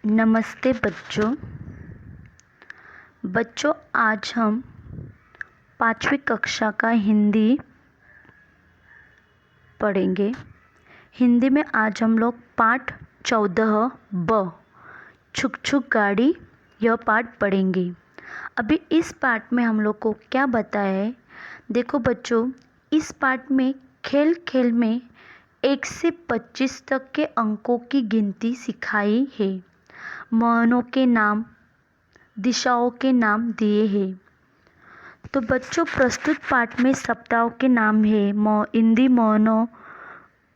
नमस्ते बच्चों। आज हम 5वीं कक्षा का हिंदी पढ़ेंगे। हिंदी में आज हम लोग पाठ 14 ब छुक छुक गाड़ी यह पाठ पढ़ेंगे। अभी इस पाठ में हम लोग को क्या बताया है, देखो बच्चों, इस पाठ में खेल खेल में 1 से 25 तक के अंकों की गिनती सिखाई है। मोहनों के नाम, दिशाओं के नाम दिए हैं। तो बच्चों, प्रस्तुत पाठ में सप्ताहों के नाम है, हिंदी महीनों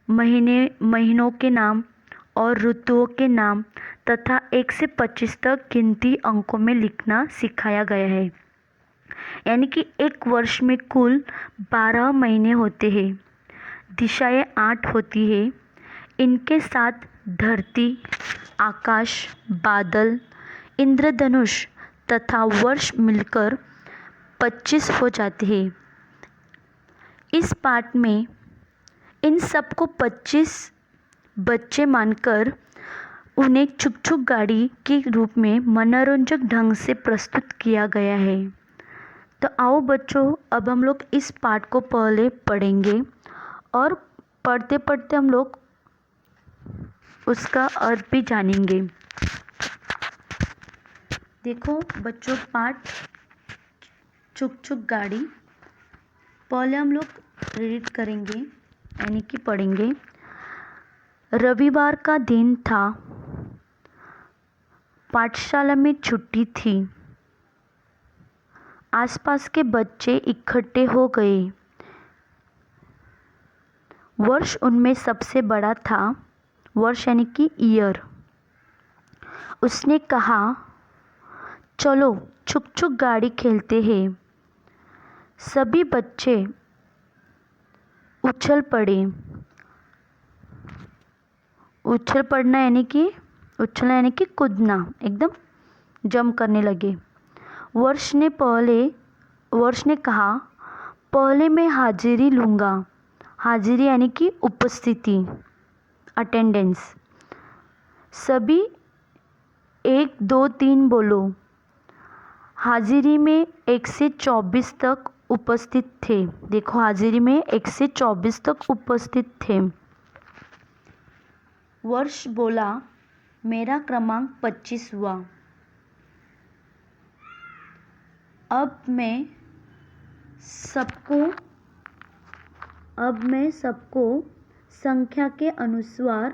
महीनों के नाम और ऋतुओं के नाम तथा 1 से 25 तक गिनती अंकों में लिखना सिखाया गया है। यानी कि एक वर्ष में कुल 12 महीने होते हैं। दिशाएं 8 होती है। इनके साथ धरती, आकाश, बादल, इंद्रधनुष तथा वर्ष मिलकर 25 हो जाते हैं। इस पाठ में इन सबको 25 बच्चे मानकर उन्हें छुक छुक गाड़ी के रूप में मनोरंजक ढंग से प्रस्तुत किया गया है। तो आओ बच्चों, अब हम लोग इस पाठ को पहले पढ़ेंगे और पढ़ते पढ़ते हम लोग उसका अर्थ भी जानेंगे। देखो बच्चों, पाठ छुक छुक गाड़ी पहले हम लोग रीड करेंगे, यानी कि पढ़ेंगे। रविवार का दिन था। पाठशाला में छुट्टी थी। आसपास के बच्चे इकट्ठे हो गए। वर्ष उनमें सबसे बड़ा था। वर्ष यानी कि ईयर। उसने कहा, चलो छुक छुक गाड़ी खेलते हैं। सभी बच्चे उछल पड़े। उछल पड़ना यानी कि उछलना यानी कि कूदना, एकदम जंप करने लगे। वर्ष ने कहा, पहले मैं हाजिरी लूँगा। हाजिरी यानी कि उपस्थिति, अटेंडेंस। सभी 1 2 3 बोलो। हाजिरी में 1 से 24 तक उपस्थित थे। देखो, हाजिरी में 1 से 24 तक उपस्थित थे। वर्ष बोला, मेरा क्रमांक 25 हुआ। अब मैं सबको संख्या के अनुसार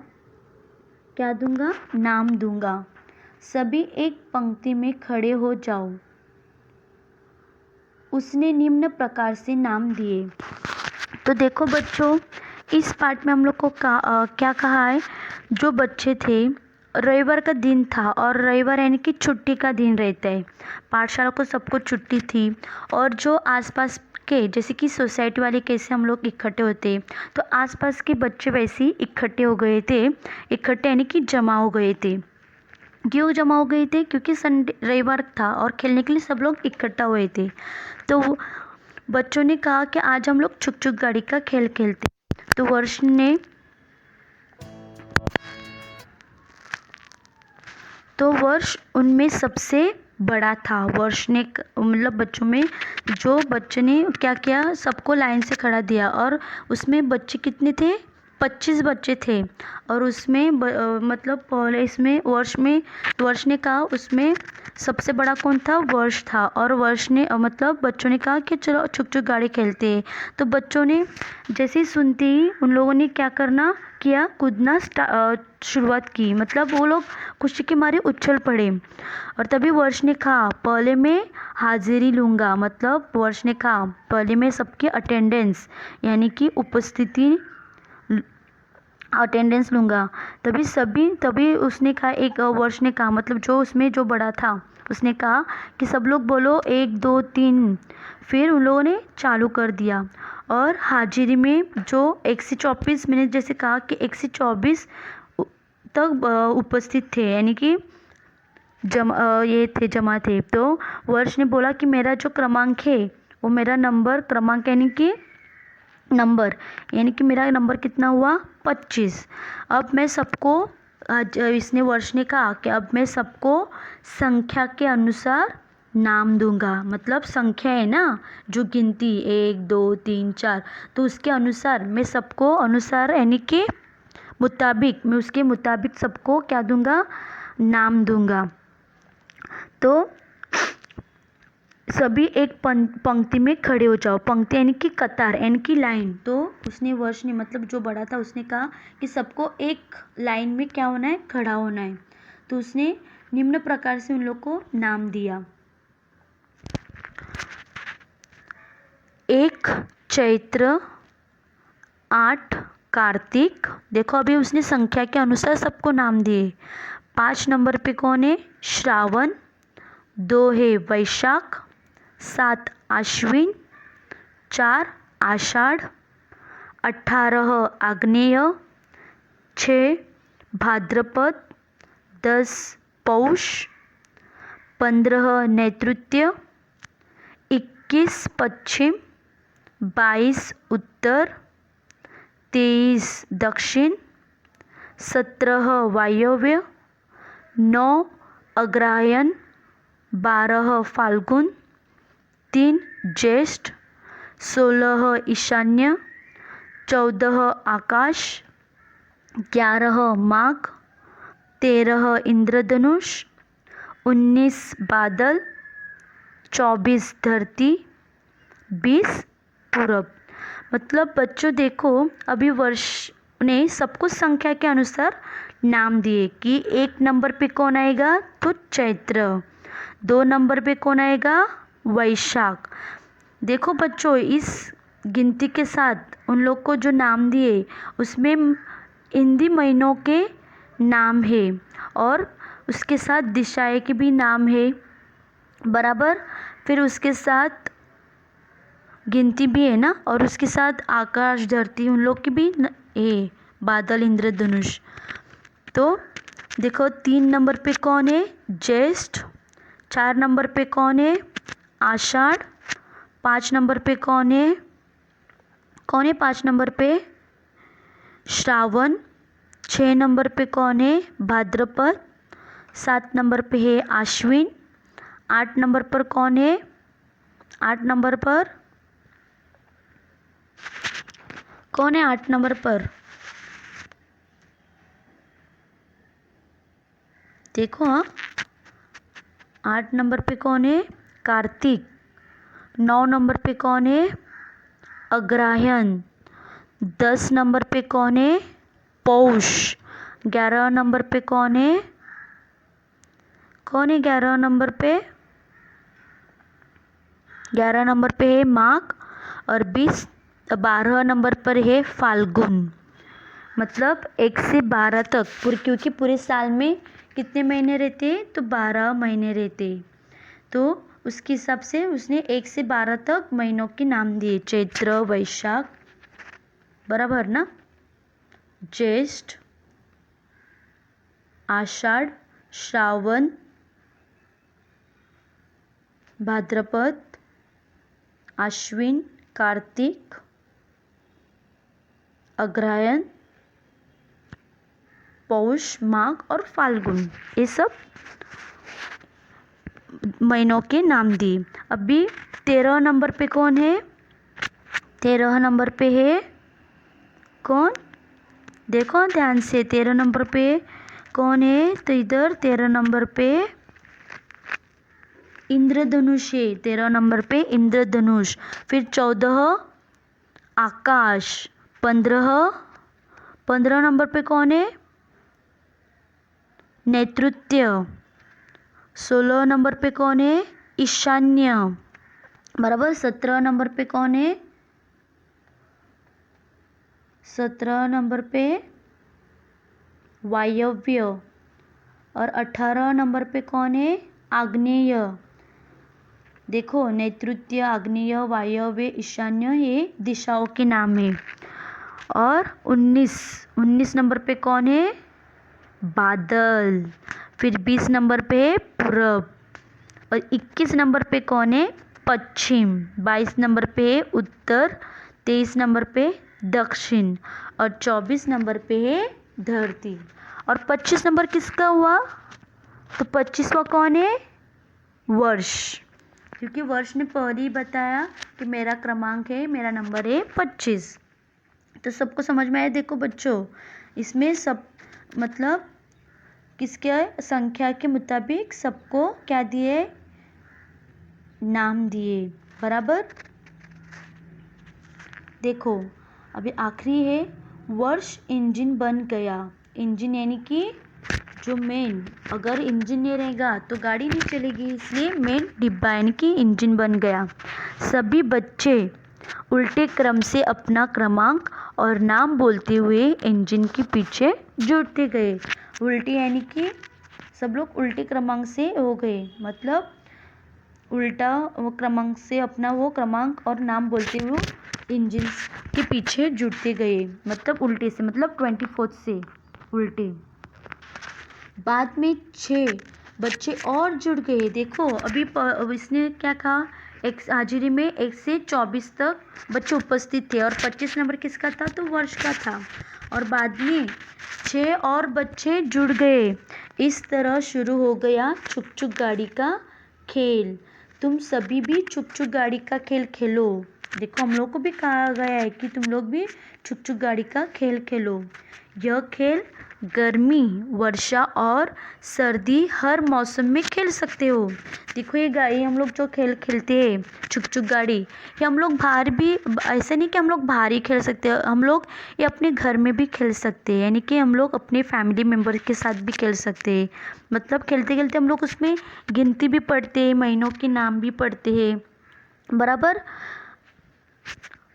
क्या दूंगा? नाम दूंगा। सभी एक पंक्ति में खड़े हो जाओ। उसने निम्न प्रकार से नाम दिए। तो देखो बच्चों, इस पाठ में हम लोग को क्या कहा है, जो बच्चे थे, रविवार का दिन था और रविवार यानी कि छुट्टी का दिन रहता है। पाठशाला को सबको छुट्टी थी और जो आसपास के, जैसे कि सोसाइटी वाले कैसे हम लोग इकट्ठे होते, तो आसपास के बच्चे वैसे ही इकट्ठे हो गए थे। इकट्ठे यानी कि जमा हो गए थे। क्यों जमा हो गए थे? क्योंकि संडे रविवार था और खेलने के लिए सब लोग इकट्ठा हुए थे। तो बच्चों ने कहा कि आज हम लोग छुक छुक गाड़ी का खेल खेलते। तो वर्ष उनमें सबसे बड़ा था। वर्ष ने मतलब बच्चों में जो बच्चे ने क्या किया, सबको लाइन से खड़ा दिया और उसमें बच्चे कितने थे? 25 बच्चे थे। और उसमें मतलब पहले इसमें वर्ष ने कहा उसमें सबसे बड़ा कौन था? वर्ष था। और वर्ष ने मतलब बच्चों ने कहा कि चलो छुक छुक गाड़ी खेलते हैं। तो बच्चों ने जैसे ही सुनते ही उन लोगों ने क्या करना किया? कूदना शुरुआत की। मतलब वो लोग खुशी के मारे उछल पड़े। और तभी वर्ष ने कहा, पहले मैं हाजिरी लूँगा। मतलब वर्ष ने कहा पहले मैं सबकी अटेंडेंस यानी कि उपस्थिति अटेंडेंस लूँगा। तभी उसने कहा, एक वर्ष ने कहा, मतलब जो उसमें जो बड़ा था, उसने कहा कि सब लोग बोलो 1 2 3। फिर उन लोगों ने चालू कर दिया और हाजिरी में जो 1 से 24 मिनट, जैसे कहा कि 1 से 24 तक उपस्थित थे, यानी कि जमा थे। तो वर्ष ने बोला कि मेरा जो क्रमांक है वो मेरा नंबर, क्रमांक यानी कि नंबर, यानी कि मेरा नंबर कितना हुआ? 25। अब मैं सबको आज इसने वर्ष ने कहा कि अब मैं सबको संख्या के अनुसार नाम दूंगा। मतलब संख्या है ना, जो गिनती 1 2 3 4, तो उसके अनुसार मैं सबको अनुसार यानी कि मुताबिक, मैं उसके मुताबिक सबको क्या दूंगा, नाम दूंगा। तो सभी एक पंक्ति में खड़े हो जाओ। पंक्ति यानी कि कतार यानी कि लाइन। तो उसने वर्ष ने मतलब जो बड़ा था उसने कहा कि सबको एक लाइन में क्या होना है, खड़ा होना है। तो उसने निम्न प्रकार से उन लोग को नाम दिया। 1 चैत्र, 8 कार्तिक। देखो अभी उसने संख्या के अनुसार सबको नाम दिए। 5 नंबर पे कौन है, श्रावण। 2 है वैशाख। 7 आश्विन। 4 आषाढ़। 18 आग्नेय। 6 भाद्रपद। 10 पौष। 15 नैऋत्य। 21 पश्चिम। 22 उत्तर। 23 दक्षिण। 17 वायव्य। 9 अग्रहायण। 12 फाल्गुन। 3 ज्येष्ठ। 16 ईशान्य। 14 आकाश। 11 माघ। 13 इंद्रधनुष। 19 बादल। 24 धरती। 20 पूरब। मतलब बच्चों देखो अभी वर्ष ने सबको संख्या के अनुसार नाम दिए कि 1 नंबर पे कौन आएगा, तो चैत्र। 2 नंबर पे कौन आएगा, वैशाख। देखो बच्चों इस गिनती के साथ उन लोग को जो नाम दिए उसमें हिंदी महीनों के नाम है और उसके साथ दिशाएं के भी नाम है बराबर। फिर उसके साथ गिनती भी है ना, और उसके साथ आकाश धरती उन लोग की भी है, बादल इंद्रधनुष। तो देखो 3 नंबर पे कौन है, ज्येष्ठ। 4 नंबर पे कौन है, आषाढ़। 5 नंबर पे कौन है 5 नंबर पे श्रावण। 6 नंबर पे कौन है, भाद्रपद। 7 नंबर पे है आश्विन। 8 नंबर पर कौन है, 8 नंबर पर कौन है, 8 नंबर पर देखो। हाँ 8 नंबर पे कौन है, कार्तिक। 9 नंबर पे कौन है, अग्रहायण। 10 नंबर पे कौन है, पौष। 11 नंबर पे कौन है 11 नंबर पे 11 नंबर पे है माघ। और 12 नंबर पर है फाल्गुन। मतलब 1 से 12 तक क्योंकि पूरे साल में कितने महीने रहते, तो 12 महीने रहते। तो उसके हिसाब से उसने 1 से 12 तक महीनों के नाम दिए। चैत्र, वैशाख बराबर ना, ज्येष्ठ, आषाढ़, श्रावण, भाद्रपद, आश्विन, कार्तिक, अग्रहायण, पौष, माघ और फाल्गुन, ये सब महीनों के नाम दिए। अभी 13 नंबर पे कौन है, 13 नंबर पे है कौन, देखो ध्यान से 13 नंबर पे कौन है, तो इधर 13 नंबर पे इंद्रधनुष है। 13 नंबर पे इंद्रधनुष। फिर 14 आकाश। 15 नंबर पे कौन है, नैऋत्य। 16 नंबर पे कौन है, ईशान्य बराबर। 17 नंबर पे कौन है, 17 नंबर पे वायव्य। और 18 नंबर पे कौन है, आग्नेय। देखो नैऋत्य, आग्नेय, वायव्य, ईशान्य ये दिशाओं के नाम है। और 19 नंबर पे कौन है, बादल। फिर 20 नंबर पे है पूरब। और 21 नंबर पे कौन है, पश्चिम। 22 नंबर पे है उत्तर। 23 नंबर पे दक्षिण। और 24 नंबर पे है धरती। और 25 नंबर किसका हुआ? तो 25वां कौन है? वर्ष, क्योंकि वर्ष ने पहले ही बताया कि मेरा क्रमांक है, मेरा नंबर है 25। तो सबको समझ में आया? देखो बच्चों, इसमें सब मतलब किसके संख्या के मुताबिक सबको क्या दिए? नाम दिए, बराबर। देखो अभी आखिरी है, वर्ष इंजन बन गया। इंजन यानी कि जो मेन, अगर इंजन नहीं रहेगा तो गाड़ी नहीं चलेगी, इसलिए मेन डिब्बा यानी कि इंजन बन गया। सभी बच्चे उल्टे क्रम से अपना क्रमांक और नाम बोलते हुए इंजन के पीछे जुटते गए। उल्टे यानी कि सब लोग उल्टे क्रमांक से हो गए, मतलब उल्टा वो क्रमांक से अपना वो क्रमांक और नाम बोलते हुए इंजन के पीछे जुटते गए, मतलब उल्टे से, मतलब 24 से उल्टे। बाद में 6 बच्चे और जुड़ गए। देखो अभी इसने क्या कहा? एक हाजिरी में 1 से 24 तक बच्चे उपस्थित थे और 25 नंबर किसका था? तो वर्ष का था। और बाद में 6 और बच्चे जुड़ गए। इस तरह शुरू हो गया छुक छुक गाड़ी का खेल। तुम सभी भी छुक छुक गाड़ी का खेल खेलो। देखो हम लोग को भी कहा गया है कि तुम लोग भी छुक छुक गाड़ी का खेल खेलो। यह खेल गर्मी, वर्षा और सर्दी हर मौसम में खेल सकते हो। देखो ये गाड़ी हम लोग जो खेल खेलते हैं छुक छुक गाड़ी, ये हम लोग बाहर भी, ऐसा नहीं कि हम लोग बाहर ही खेल सकते हैं, हम लोग ये अपने घर में भी खेल सकते हैं, यानी कि हम लोग अपने फैमिली मेम्बर के साथ भी खेल सकते हैं। मतलब खेलते खेलते हम लोग उसमें गिनती भी पढ़ते हैं, महीनों के नाम भी पढ़ते हैं, बराबर,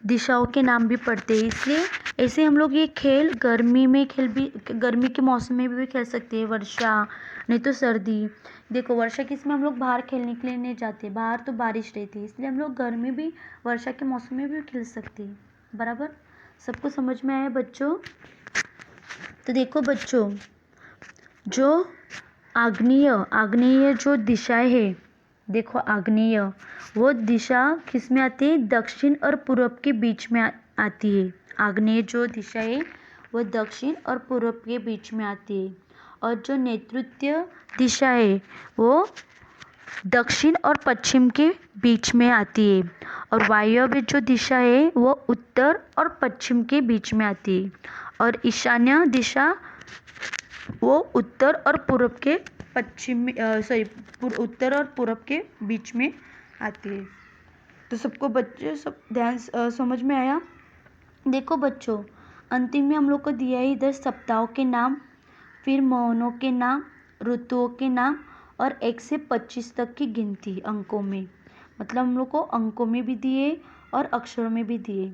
दिशाओं के नाम भी पढ़ते हैं। इसलिए ऐसे हम लोग ये खेल गर्मी में गर्मी के मौसम में भी खेल सकते हैं, वर्षा नहीं तो सर्दी। देखो वर्षा के इसमें हम लोग बाहर खेलने के लिए नहीं जाते, बाहर तो बारिश रहती है, इसलिए हम लोग गर्मी भी वर्षा के मौसम में भी खेल सकते हैं, बराबर। सबको समझ में आया बच्चों? तो देखो बच्चों, जो आग्नेय जो दिशाएं है, देखो आग्नेय वो दिशा किस में आती है? दक्षिण और पूर्व के बीच में आती है। आग्नेय जो दिशा है वो दक्षिण और पूर्व के बीच में आती है। और जो नैऋत्य दिशा है वो दक्षिण और पश्चिम के बीच में आती है। और वायव्य जो दिशा है वो उत्तर और पश्चिम के बीच में आती है। और ईशान्य दिशा वो उत्तर और पूर्व के उत्तर और पूर्व के बीच में आती है। तो सबको बच्चे सब ध्यान समझ में आया? देखो बच्चों, अंतिम में हम लोग को दिया है इधर सप्ताहों के नाम, फिर महीनों के नाम, ऋतुओं के नाम और 1 से 25 तक की गिनती अंकों में। मतलब हम लोग को अंकों में भी दिए और अक्षरों में भी दिए।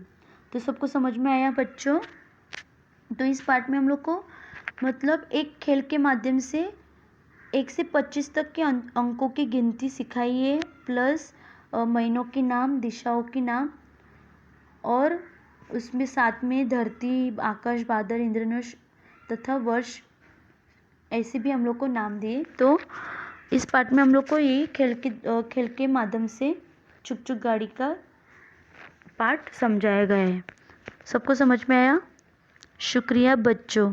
तो सबको समझ में आया बच्चों? तो इस पार्ट में हम लोग को मतलब एक खेल के माध्यम से 1 से 25 तक के अंकों की गिनती सिखाई है, प्लस महीनों के नाम, दिशाओं के नाम, और उसमें साथ में धरती, आकाश, बादल, इंद्रधनुष तथा वर्ष ऐसे भी हम लोग को नाम दिए। तो इस पार्ट में हम लोग को ये खेल के माध्यम से छुक छुक गाड़ी का पार्ट समझाया गया है। सबको समझ में आया? शुक्रिया बच्चों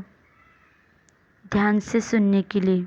ध्यान से सुनने के लिए।